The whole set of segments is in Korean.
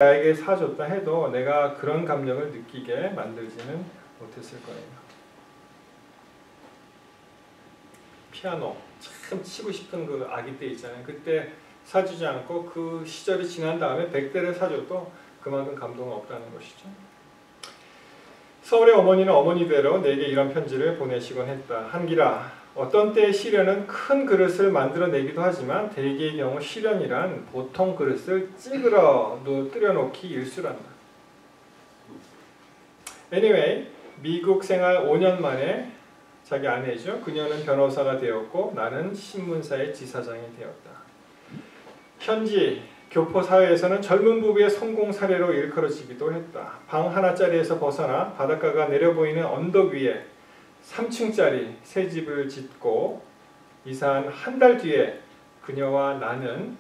나에게 사줬다 해도 내가 그런 감정을 느끼게 만들지는 못했을 거예요. 피아노 참 치고 싶은 그 아기 때 있잖아요. 그때 사주지 않고 그 시절이 지난 다음에 100대를 사줘도 그만큼 감동은 없다는 것이죠. 서울의 어머니는 어머니대로 내게 이런 편지를 보내시곤 했다. 한기라, 어떤 때의 시련은 큰 그릇을 만들어내기도 하지만 대개의 경우 시련이란 보통 그릇을 찌그러 뜨려놓기 일쑤란다. Anyway, 미국 생활 5년 만에 자기 아내죠. 그녀는 변호사가 되었고 나는 신문사의 지사장이 되었다. 현지 교포 사회에서는 젊은 부부의 성공 사례로 일컬어지기도 했다. 방 하나짜리에서 벗어나 바닷가가 내려 보이는 언덕 위에 3층짜리 새 집을 짓고 이사한 한 달 뒤에 그녀와 나는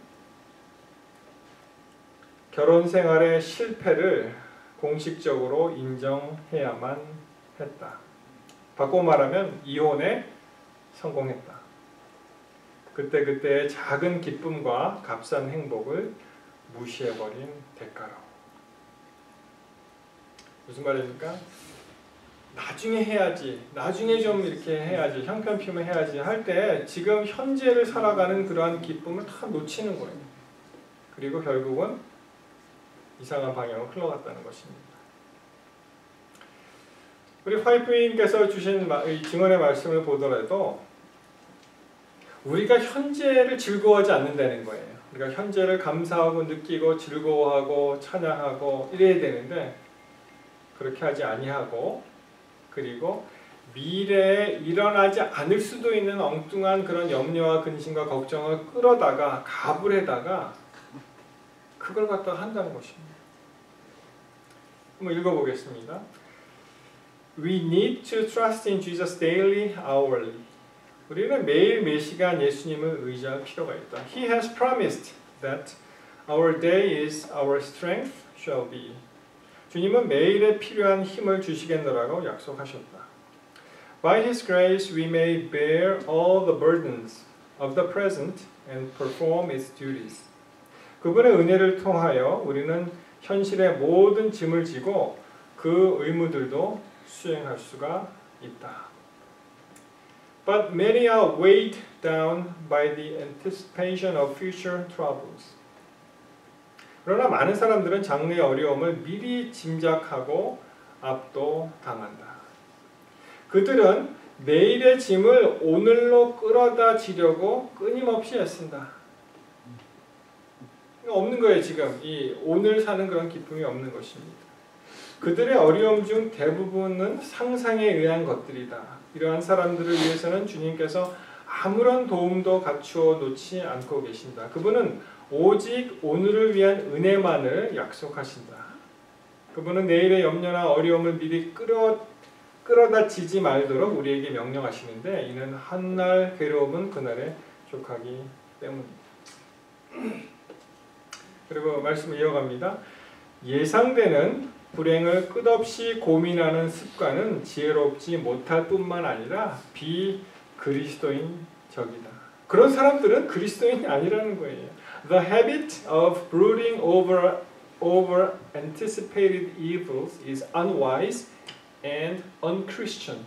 결혼 생활의 실패를 공식적으로 인정해야만 했다. 바꿔 말하면 이혼에 성공했다. 그때그때의 작은 기쁨과 값싼 행복을 무시해버린 대가로. 무슨 말입니까? 나중에 해야지, 나중에 좀 이렇게 해야지, 형편피면 해야지 할 때 지금 현재를 살아가는 그러한 기쁨을 다 놓치는 거예요. 그리고 결국은 이상한 방향으로 흘러갔다는 것입니다. 우리 화이프님께서 주신 이 증언의 말씀을 보더라도 우리가 현재를 즐거워하지 않는다는 거예요. 우리가 현재를 감사하고 느끼고 즐거워하고 찬양하고 이래야 되는데 그렇게 하지 아니하고, 그리고 미래에 일어나지 않을 수도 있는 엉뚱한 그런 염려와 근심과 걱정을 끌어다가 가불에다가 그걸 갖다가 한다는 것입니다. 한번 읽어보겠습니다. We need to trust in Jesus daily, hourly. 우리는 매일 매시간 예수님을 의지할 필요가 있다. He has promised that our day is our strength shall be. 주님은 매일에 필요한 힘을 주시겠노라고 약속하셨다. By His grace we may bear all the burdens of the present and perform its duties. 그분의 은혜를 통하여 우리는 현실의 모든 짐을 지고 그 의무들도 수행할 수가 있다. But many are weighed down by the anticipation of future troubles. 그러나 많은 사람들은 장래의 어려움을 미리 짐작하고 압도당한다. 그들은 내일의 짐을 오늘로 끌어다 지려고 끊임없이 애쓴다. 없는 거예요. 지금 이 오늘 사는 그런 기쁨이 없는 것입니다. 그들의 어려움 중 대부분은 상상에 의한 것들이다. 이러한 사람들을 위해서는 주님께서 아무런 도움도 갖추어 놓지 않고 계신다. 그분은 오직 오늘을 위한 은혜만을 약속하신다. 그분은 내일의 염려나 어려움을 미리 끌어다 지지 말도록 우리에게 명령하시는데 이는 한날 괴로움은 그날에 족하기 때문입니다. 그리고 말씀을 이어갑니다. 예상되는 불행을 끝없이 고민하는 습관은 지혜롭지 못할 뿐만 아니라 비그리스도인적이다. 그런 사람들은 그리스도인이 아니라는 거예요. The habit of brooding over anticipated evils is unwise and unchristian.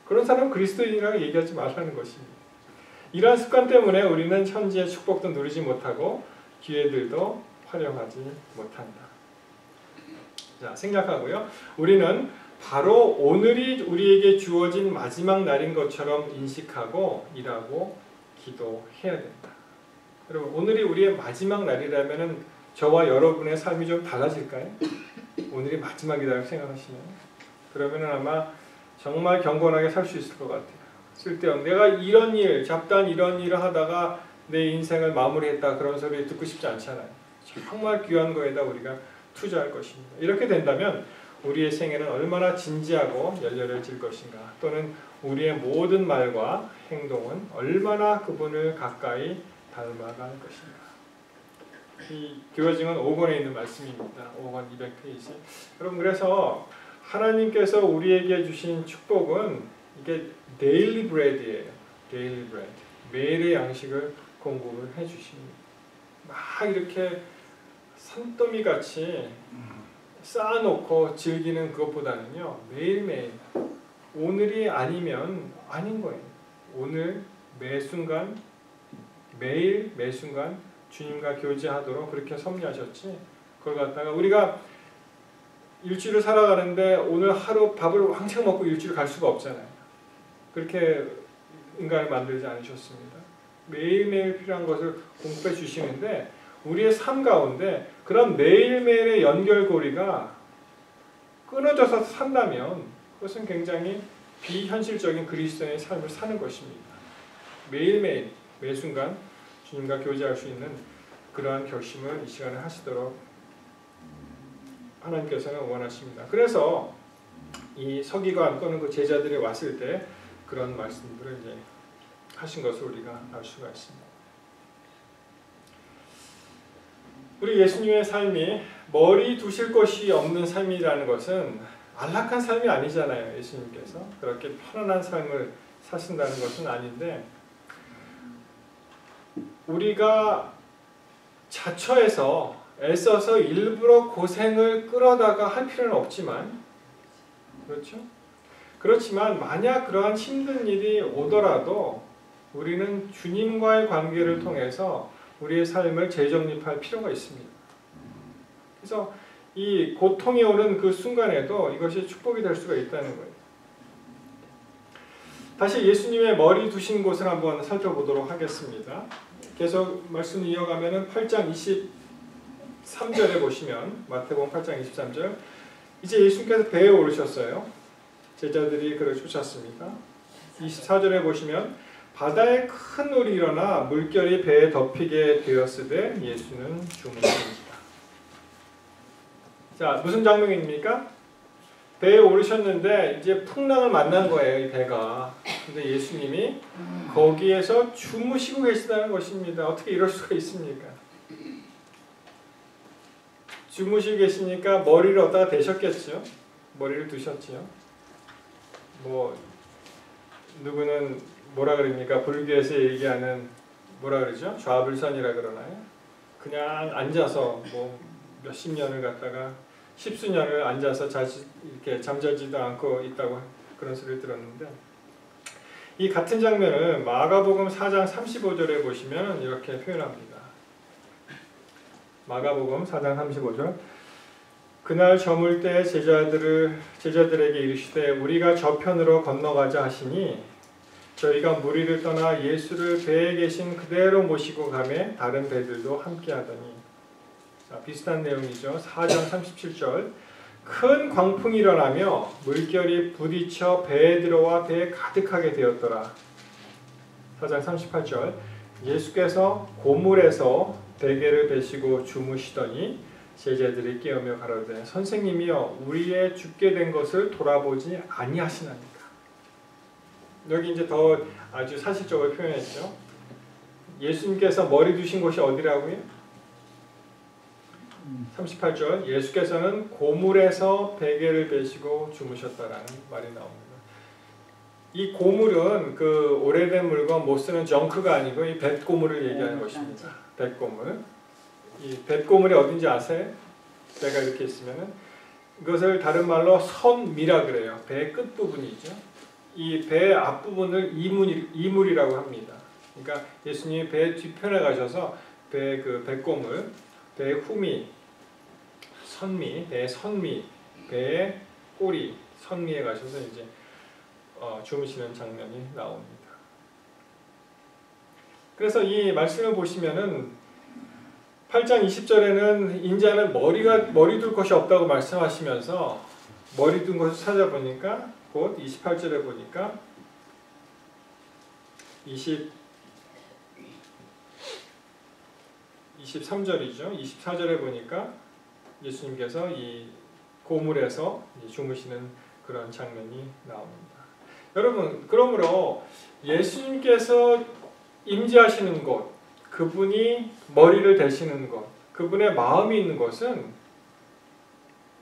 그런 사람은 그리스도인이라고 얘기하지 말라는 것입니다. 이러한 습관 때문에 우리는 현재의 축복도 누리지 못하고 기회들도 활용하지 못한다. 자, 생각하고요. 우리는 바로 오늘이 우리에게 주어진 마지막 날인 것처럼 인식하고 일하고 기도해야 된다. 여러분, 오늘이 우리의 마지막 날이라면 저와 여러분의 삶이 좀 달라질까요? 오늘이 마지막이라고 생각하시면 그러면 아마 정말 경건하게 살 수 있을 것 같아요. 쓸데없는 내가 이런 일, 잡다한 이런 일을 하다가 내 인생을 마무리했다 그런 소리 듣고 싶지 않잖아요. 정말 귀한 거에다 우리가 투자할 것입니다. 이렇게 된다면 우리의 생애는 얼마나 진지하고 열렬해질 것인가, 또는 우리의 모든 말과 행동은 얼마나 그분을 가까이 닮아갈 것인가. 이 교회증은 5권에 있는 말씀입니다. 5권 200페이지. 여러분, 그래서 하나님께서 우리에게 주신 축복은 이게 daily bread이에요. daily bread. 매일의 양식을 공급을 해주십니다. 막 이렇게 산더미 같이 쌓아놓고 즐기는 그것보다는요, 매일매일 오늘이 아니면 아닌 거예요. 오늘 매 순간, 매일 매 순간 주님과 교제하도록 그렇게 섭리하셨지. 그걸 갖다가 우리가 일주일을 살아가는데 오늘 하루 밥을 왕창 먹고 일주일 갈 수가 없잖아요. 그렇게 인간을 만들지 않으셨습니다. 매일매일 필요한 것을 공급해 주시는데 우리의 삶 가운데 그런 매일매일의 연결고리가 끊어져서 산다면 그것은 굉장히 비현실적인 그리스도인의 삶을 사는 것입니다. 매일매일 매 순간 주님과 교제할 수 있는 그러한 결심을 이 시간에 하시도록 하나님께서는 원하십니다. 그래서 이 서기관 또는 그 제자들이 왔을 때 그런 말씀들을 이제 하신 것을 우리가 알 수가 있습니다. 우리 예수님의 삶이 머리 두실 것이 없는 삶이라는 것은 안락한 삶이 아니잖아요. 예수님께서 그렇게 편안한 삶을 사신다는 것은 아닌데 우리가 자처해서 애써서 일부러 고생을 끌어다가 할 필요는 없지만 그렇죠? 그렇지만 만약 그러한 힘든 일이 오더라도 우리는 주님과의 관계를 통해서 우리의 삶을 재정립할 필요가 있습니다. 그래서 이 고통이 오는 그 순간에도 이것이 축복이 될 수가 있다는 거예요. 다시 예수님의 머리 두신 곳을 한번 살펴보도록 하겠습니다. 계속 말씀 이어가면은 8장 23절에 보시면 마태복음 8장 23절 이제 예수님께서 배에 오르셨어요. 제자들이 그를 쫓았습니다. 24절에 보시면 바다에 큰 물이 일어나 물결이 배에 덮이게 되었으되 예수는 주무십니다. 자, 무슨 장면입니까? 배에 오르셨는데 이제 풍랑을 만난 거예요, 이 배가. 근데 예수님이 거기에서 주무시고 계시다는 것입니다. 어떻게 이럴 수가 있습니까? 주무시고 계시니까 머리를 어디다가 대셨겠죠? 머리를 두셨지요. 뭐 누구는 뭐라 그럽니까? 불교에서 얘기하는 뭐라 그러죠? 좌불선이라 그러나요? 그냥 앉아서 뭐 몇십 년을 갖다가 십수년을 앉아서 이렇게 잠자지도 않고 있다고 그런 소리를 들었는데 이 같은 장면을 마가복음 4장 35절에 보시면 이렇게 표현합니다. 마가복음 4장 35절 그날 저물 때 제자들에게 이르시되 우리가 저편으로 건너가자 하시니 저희가 무리를 떠나 예수를 배에 계신 그대로 모시고 가매 다른 배들도 함께 하더니 자, 비슷한 내용이죠. 4장 37절 큰 광풍이 일어나며 물결이 부딪혀 배에 들어와 배에 가득하게 되었더라. 4장 38절 예수께서 고물에서 베개를 베시고 주무시더니 제자들이 깨우며 가로되 선생님이여 우리의 죽게 된 것을 돌아보지 아니하시나이까. 여기 이제 더 아주 사실적으로 표현했죠. 예수님께서 머리 두신 곳이 어디라고요? 38절 예수께서는 고물에서 베개를 베시고 주무셨다라는 말이 나옵니다. 이 고물은 그 오래된 물건 못 쓰는 정크가 아니고 이 뱃고물을 얘기하는 것입니다. 뱃고물. 이 뱃고물이 어딘지 아세요? 배가 이렇게 있으면은 이것을 다른 말로 선미라 그래요. 배 끝부분이죠. 이 배 앞부분을 이물이라고 합니다. 그러니까 예수님이 배 뒤편에 가셔서 배 그 뱃고물, 배 후미, 선미, 배 선미, 배의 꼬리, 선미에 가셔서 이제 주무시는 장면이 나옵니다. 그래서 이 말씀을 보시면은 8장 20절에는 인자는 머리 둘 것이 없다고 말씀하시면서 머리 둔 것을 찾아보니까 곧 28절에 보니까 23절이죠. 24절에 보니까 예수님께서 이 고물에서 주무시는 그런 장면이 나옵니다. 여러분, 그러므로 예수님께서 임재하시는 곳, 그분이 머리를 대시는 것, 그분의 마음이 있는 것은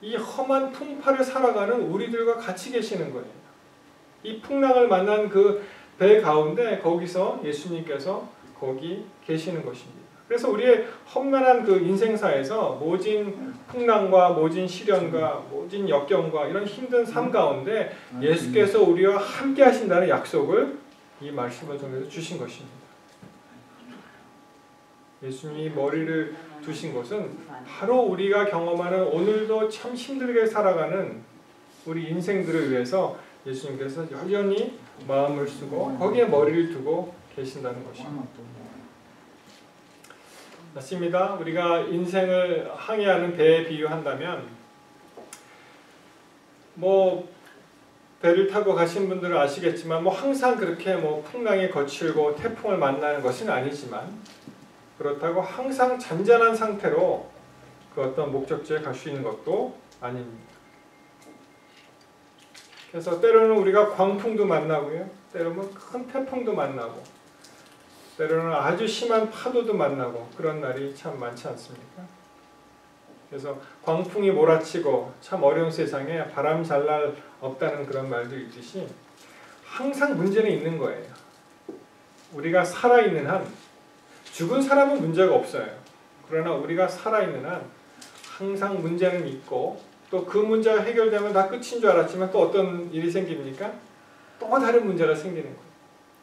이 험한 풍파를 살아가는 우리들과 같이 계시는 거예요. 이 풍랑을 만난 그 배 가운데 거기서 예수님께서 거기 계시는 것입니다. 그래서 우리의 험난한 그 인생사에서 모진 풍랑과 모진 시련과 모진 역경과 이런 힘든 삶 가운데 예수께서 우리와 함께 하신다는 약속을 이 말씀을 통해서 주신 것입니다. 예수님이 머리를 두신 것은 바로 우리가 경험하는 오늘도 참 힘들게 살아가는 우리 인생들을 위해서 예수님께서 여전히 마음을 쓰고 거기에 머리를 두고 계신다는 것입니다. 맞습니다. 우리가 인생을 항해하는 배에 비유한다면 뭐 배를 타고 가신 분들은 아시겠지만 뭐 항상 그렇게 뭐 풍랑이 거칠고 태풍을 만나는 것은 아니지만 그렇다고 항상 잔잔한 상태로 그 어떤 목적지에 갈 수 있는 것도 아닙니다. 그래서 때로는 우리가 광풍도 만나고요. 때로는 큰 태풍도 만나고 때로는 아주 심한 파도도 만나고 그런 날이 참 많지 않습니까? 그래서 광풍이 몰아치고 참 어려운 세상에 바람 잘 날 없다는 그런 말도 있듯이 항상 문제는 있는 거예요. 우리가 살아있는 한 죽은 사람은 문제가 없어요. 그러나 우리가 살아있는 한 항상 문제는 있고 또 그 문제가 해결되면 다 끝인 줄 알았지만 또 어떤 일이 생깁니까? 또 다른 문제가 생기는 거예요.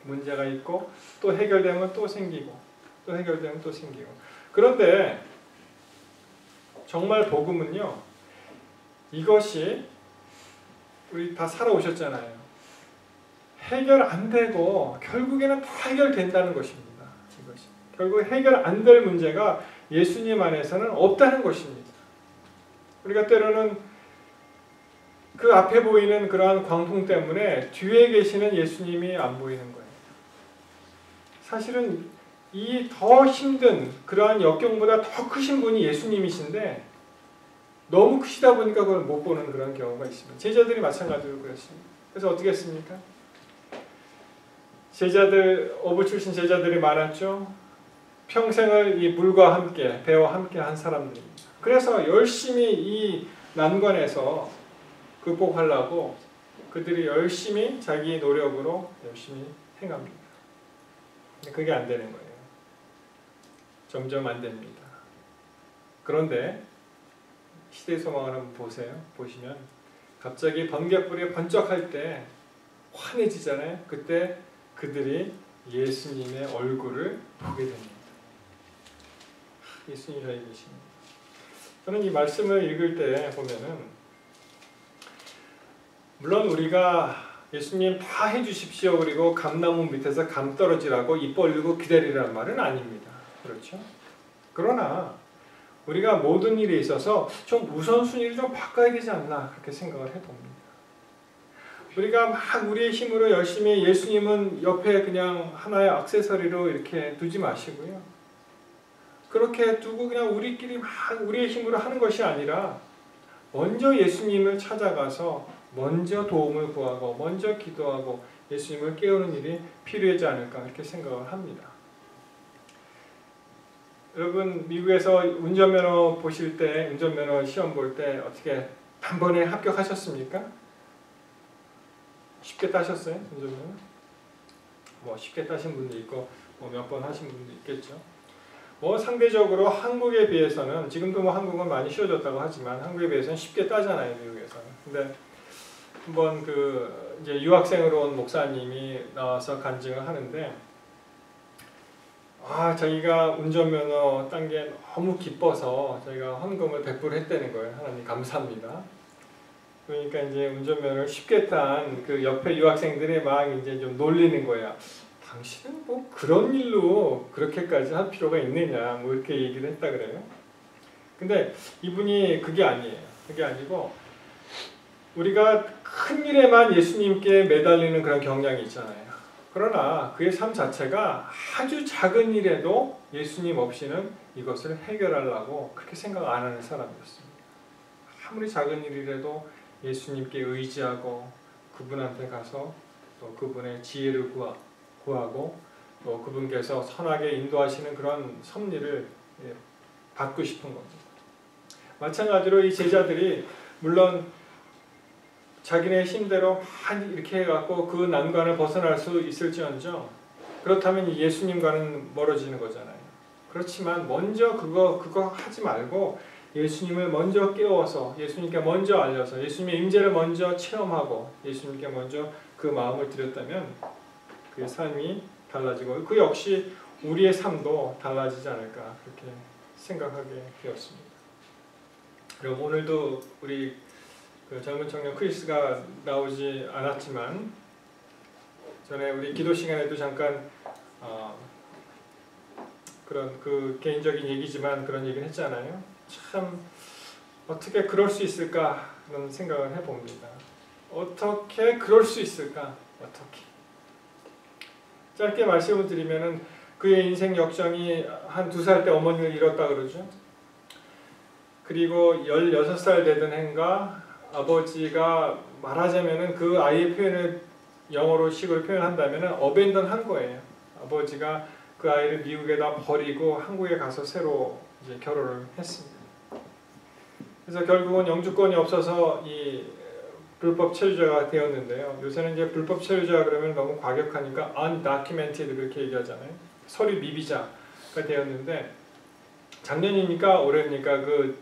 문제가 있고 또 해결되면 또 생기고 또 해결되면 또 생기고 그런데 정말 복음은요. 이것이 우리 다 살아오셨잖아요. 해결 안 되고 결국에는 다 해결된다는 것입니다. 이것이. 결국 해결 안 될 문제가 예수님 안에서는 없다는 것입니다. 우리가 때로는 그 앞에 보이는 그러한 광풍 때문에 뒤에 계시는 예수님이 안 보이는 거예요. 사실은 이 더 힘든 그러한 역경보다 더 크신 분이 예수님이신데 너무 크시다 보니까 그걸 못 보는 그런 경우가 있습니다. 제자들이 마찬가지로 그랬습니다. 그래서 어떻게 했습니까? 제자들, 어부 출신 제자들이 많았죠. 평생을 이 물과 함께, 배와 함께 한 사람들입니다. 그래서 열심히 이 난관에서 극복하려고 그들이 열심히 자기 노력으로 열심히 행합니다. 근데 그게 안 되는 거예요. 점점 안 됩니다. 그런데 시대의 소망을 한번 보시면 갑자기 번갯불이 번쩍할 때 환해지잖아요. 그때 그들이 예수님의 얼굴을 보게 됩니다. 예수님이 저희 계십니다. 저는 이 말씀을 읽을 때 보면은 물론 우리가 예수님 다 해주십시오 그리고 감나무 밑에서 감 떨어지라고 입 벌리고 기다리라는 말은 아닙니다. 그렇죠? 그러나 우리가 모든 일에 있어서 좀 우선순위를 좀 바꿔야 되지 않나 그렇게 생각을 해봅니다. 우리가 막 우리의 힘으로 열심히 예수님은 옆에 그냥 하나의 액세서리로 이렇게 두지 마시고요. 그렇게 두고 그냥 우리끼리 막 우리의 힘으로 하는 것이 아니라 먼저 예수님을 찾아가서 먼저 도움을 구하고 먼저 기도하고 예수님을 깨우는 일이 필요하지 않을까 이렇게 생각을 합니다. 여러분 미국에서 운전면허 보실 때 운전면허 시험 볼 때 어떻게 단번에 합격하셨습니까? 쉽게 따셨어요? 운전면허? 뭐 쉽게 따신 분도 있고 뭐 몇 번 하신 분도 있겠죠. 뭐 상대적으로 한국에 비해서는 지금도 뭐 한국은 많이 쉬워졌다고 하지만 한국에 비해서는 쉽게 따잖아요, 미국에서는. 근데 한번 그 이제 유학생으로 온 목사님이 나와서 간증을 하는데 자기가 운전면허 딴 게 너무 기뻐서 자기가 헌금을 100불 했다는 거예요. 하나님 감사합니다. 그러니까 이제 운전면허를 쉽게 딴 그 옆에 유학생들이 막 이제 좀 놀리는 거야. 당신은 뭐 그런 일로 그렇게까지 할 필요가 있느냐 뭐 이렇게 얘기를 했다 그래요. 근데 이분이 그게 아니에요. 그게 아니고 우리가 큰 일에만 예수님께 매달리는 그런 경향이 있잖아요. 그러나 그의 삶 자체가 아주 작은 일에도 예수님 없이는 이것을 해결하려고 그렇게 생각 안 하는 사람이었습니다. 아무리 작은 일이라도 예수님께 의지하고 그분한테 가서 또 그분의 지혜를 구하고 또 그분께서 선하게 인도하시는 그런 섭리를 받고 싶은 겁니다. 마찬가지로 이 제자들이 물론 자기네 힘대로 이렇게 해갖고 그 난관을 벗어날 수 있을지언정 그렇다면 예수님과는 멀어지는 거잖아요. 그렇지만 먼저 그거 하지 말고 예수님을 먼저 깨워서 예수님께 먼저 알려서 예수님의 임재를 먼저 체험하고 예수님께 먼저 그 마음을 드렸다면 그의 삶이 달라지고 그 역시 우리의 삶도 달라지지 않을까 그렇게 생각하게 되었습니다. 그럼 오늘도 우리 그 젊은 청년 크리스가 나오지 않았지만 전에 우리 기도 시간에도 잠깐 그런 그 개인적인 얘기지만 그런 얘기를 했잖아요. 참 어떻게 그럴 수 있을까 그런 생각을 해봅니다. 어떻게 그럴 수 있을까? 어떻게? 짧게 말씀을 드리면은 그의 인생 역정이 한 2살 때 어머니를 잃었다 그러죠. 그리고 16살 되던 해인가 아버지가 말하자면은 그 아이의 표현을 영어로 식으로 표현한다면은 어벤던 한 거예요. 아버지가 그 아이를 미국에다 버리고 한국에 가서 새로 이제 결혼을 했습니다. 그래서 결국은 영주권이 없어서 이 불법 체류자가 되었는데요. 요새는 이제 불법 체류자 그러면 너무 과격하니까 undocumented 그렇게 얘기하잖아요. 서류 미비자가 되었는데 작년이니까 올해입니까 그